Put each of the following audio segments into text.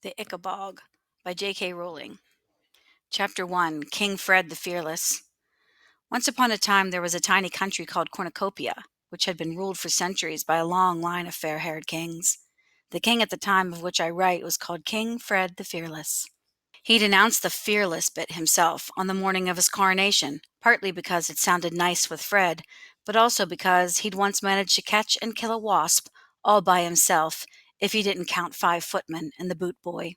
The Ickabog by JK Rowling. Chapter 1. King Fred the Fearless. Once upon a time there was a tiny country called Cornucopia, which had been ruled for centuries by a long line of fair-haired kings. The king at the time of which I write was called King Fred the Fearless. He denounced the fearless bit himself on the morning of his coronation, partly because it sounded nice with Fred, but also because he'd once managed to catch and kill a wasp all by himself, if he didn't count 5 footmen and the boot boy.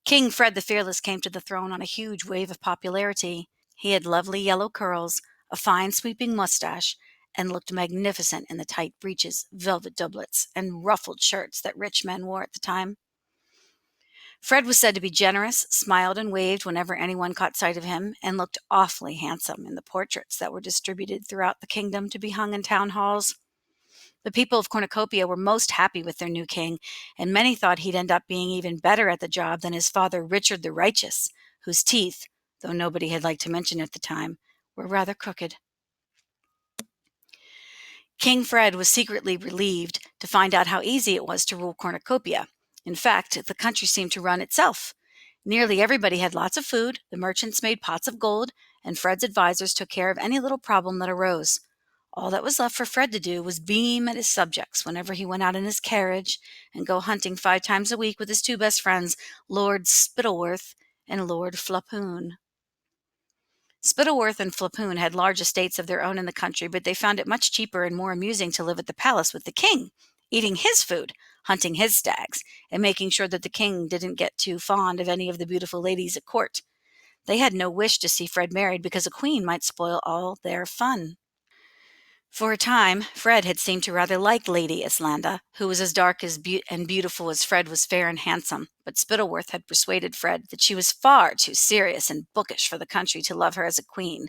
King Fred the Fearless came to the throne on a huge wave of popularity. He had lovely yellow curls, a fine sweeping mustache, and looked magnificent in the tight breeches, velvet doublets, and ruffled shirts that rich men wore at the time. Fred was said to be generous, smiled and waved whenever anyone caught sight of him, and looked awfully handsome in the portraits that were distributed throughout the kingdom to be hung in town halls. The people of Cornucopia were most happy with their new king, and many thought he'd end up being even better at the job than his father Richard the Righteous, whose teeth, though nobody had liked to mention at the time, were rather crooked. King Fred was secretly relieved to find out how easy it was to rule Cornucopia. In fact, the country seemed to run itself. Nearly everybody had lots of food, the merchants made pots of gold, and Fred's advisors took care of any little problem that arose. All that was left for Fred to do was beam at his subjects whenever he went out in his carriage and go hunting 5 times a week with his 2 best friends, Lord Spittleworth and Lord Flapoon. Spittleworth and Flapoon had large estates of their own in the country, but they found it much cheaper and more amusing to live at the palace with the king, eating his food, hunting his stags, and making sure that the king didn't get too fond of any of the beautiful ladies at court. They had no wish to see Fred married because a queen might spoil all their fun. For a time, Fred had seemed to rather like Lady Islanda, who was as dark and beautiful as Fred was fair and handsome, but Spittleworth had persuaded Fred that she was far too serious and bookish for the country to love her as a queen.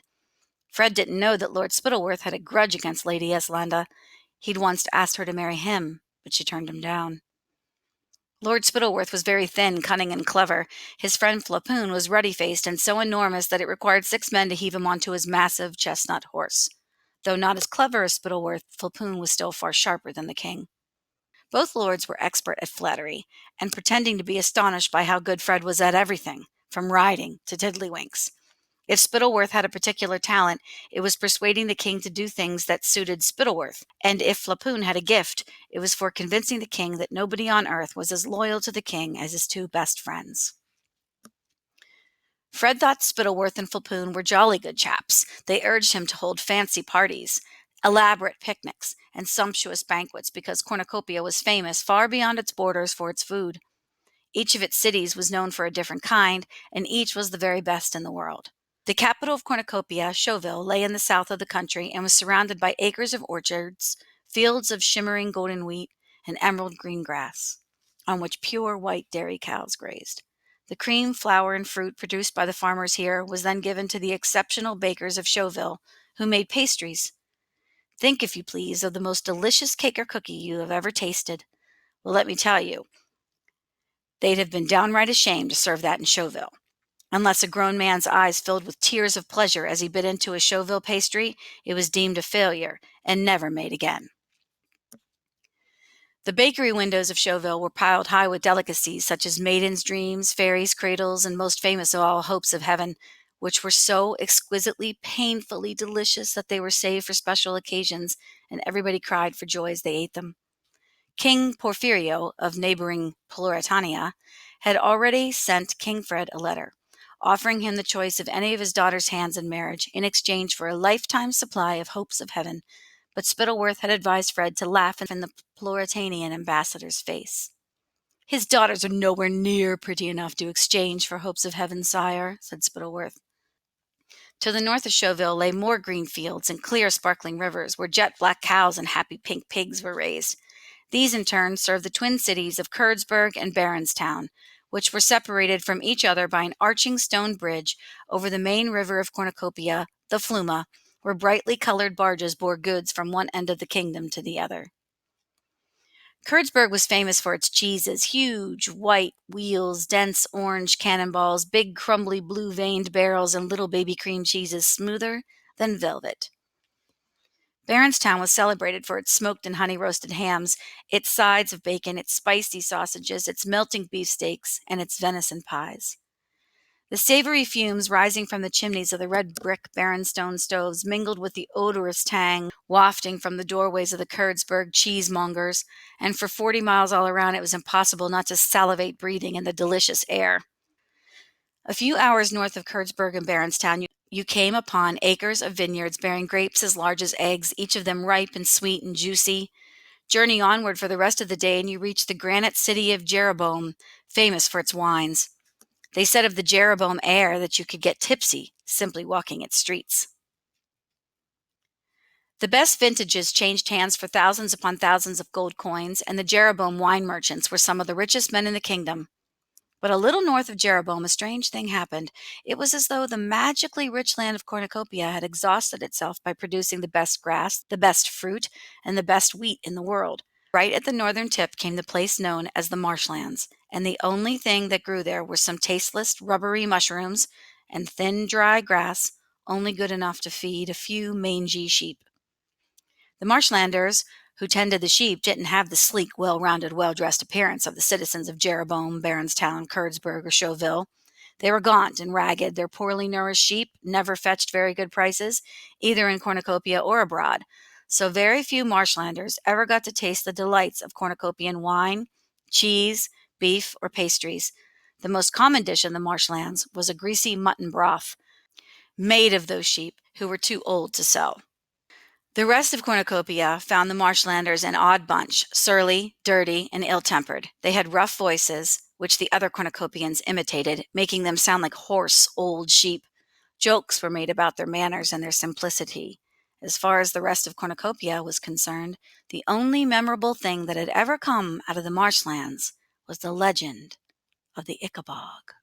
Fred didn't know that Lord Spittleworth had a grudge against Lady Islanda. He'd once asked her to marry him, but she turned him down. Lord Spittleworth was very thin, cunning, and clever. His friend Flapoon was ruddy-faced and so enormous that it required 6 men to heave him onto his massive chestnut horse. Though not as clever as Spittleworth, Flapoon was still far sharper than the king. Both lords were expert at flattery, and pretending to be astonished by how good Fred was at everything, from riding to tiddlywinks. If Spittleworth had a particular talent, it was persuading the king to do things that suited Spittleworth, and if Flapoon had a gift, it was for convincing the king that nobody on earth was as loyal to the king as his 2 best friends. Fred thought Spittleworth and Flapoon were jolly good chaps. They urged him to hold fancy parties, elaborate picnics, and sumptuous banquets because Cornucopia was famous far beyond its borders for its food. Each of its cities was known for a different kind, and each was the very best in the world. The capital of Cornucopia, Chauville, lay in the south of the country and was surrounded by acres of orchards, fields of shimmering golden wheat, and emerald green grass, on which pure white dairy cows grazed. The cream, flour, and fruit produced by the farmers here was then given to the exceptional bakers of Chauville, who made pastries. Think, if you please, of the most delicious cake or cookie you have ever tasted. Well, let me tell you, they'd have been downright ashamed to serve that in Chauville. Unless a grown man's eyes filled with tears of pleasure as he bit into a Chauville pastry, it was deemed a failure and never made again. The bakery windows of Chauville were piled high with delicacies such as maidens' dreams, fairies' cradles, and most famous of all, hopes of heaven, which were so exquisitely, painfully delicious that they were saved for special occasions, and everybody cried for joy as they ate them. King Porfirio of neighboring Pluritania had already sent King Fred a letter, offering him the choice of any of his daughter's hands in marriage in exchange for a lifetime supply of hopes of heaven, but Spittleworth had advised Fred to laugh in the Pluritanian ambassador's face. "His daughters are nowhere near pretty enough to exchange for hopes of heaven, sire," said Spittleworth. To the north of Chauville lay more green fields and clear, sparkling rivers where jet-black cows and happy pink pigs were raised. These, in turn, served the twin cities of Curdsburg and Baronstown, which were separated from each other by an arching stone bridge over the main river of Cornucopia, the Fluma, where brightly colored barges bore goods from one end of the kingdom to the other. Curdsburg was famous for its cheeses, huge white wheels, dense orange cannonballs, big crumbly blue-veined barrels, and little baby cream cheeses smoother than velvet. Barronstown was celebrated for its smoked and honey-roasted hams, its sides of bacon, its spicy sausages, its melting beefsteaks, and its venison pies. The savory fumes rising from the chimneys of the red brick Barronstone stoves mingled with the odorous tang wafting from the doorways of the Kurdsburg cheesemongers, and for 40 miles all around it was impossible not to salivate breathing in the delicious air. A few hours north of Kurdsburg and Barronstown, you came upon acres of vineyards bearing grapes as large as eggs, each of them ripe and sweet and juicy. Journey onward for the rest of the day, and you reach the granite city of Jeroboam, famous for its wines. They said of the Jeroboam air that you could get tipsy simply walking its streets. The best vintages changed hands for thousands upon thousands of gold coins, and the Jeroboam wine merchants were some of the richest men in the kingdom. But a little north of Jeroboam, a strange thing happened. It was as though the magically rich land of Cornucopia had exhausted itself by producing the best grass, the best fruit, and the best wheat in the world. Right at the northern tip came the place known as the Marshlands, and the only thing that grew there were some tasteless, rubbery mushrooms and thin, dry grass, only good enough to feed a few mangy sheep. The Marshlanders who tended the sheep didn't have the sleek, well-rounded, well-dressed appearance of the citizens of Jeroboam, Barronstown, Kurdsburg, or Chauville. They were gaunt and ragged. Their poorly nourished sheep never fetched very good prices, either in Cornucopia or abroad. So very few Marshlanders ever got to taste the delights of cornucopian wine, cheese, beef, or pastries. The most common dish in the marshlands was a greasy mutton broth made of those sheep who were too old to sell. The rest of Cornucopia found the Marshlanders an odd bunch, surly, dirty, and ill-tempered. They had rough voices, which the other Cornucopians imitated, making them sound like hoarse, old sheep. Jokes were made about their manners and their simplicity. As far as the rest of Cornucopia was concerned, the only memorable thing that had ever come out of the marshlands was the legend of the Ickabog.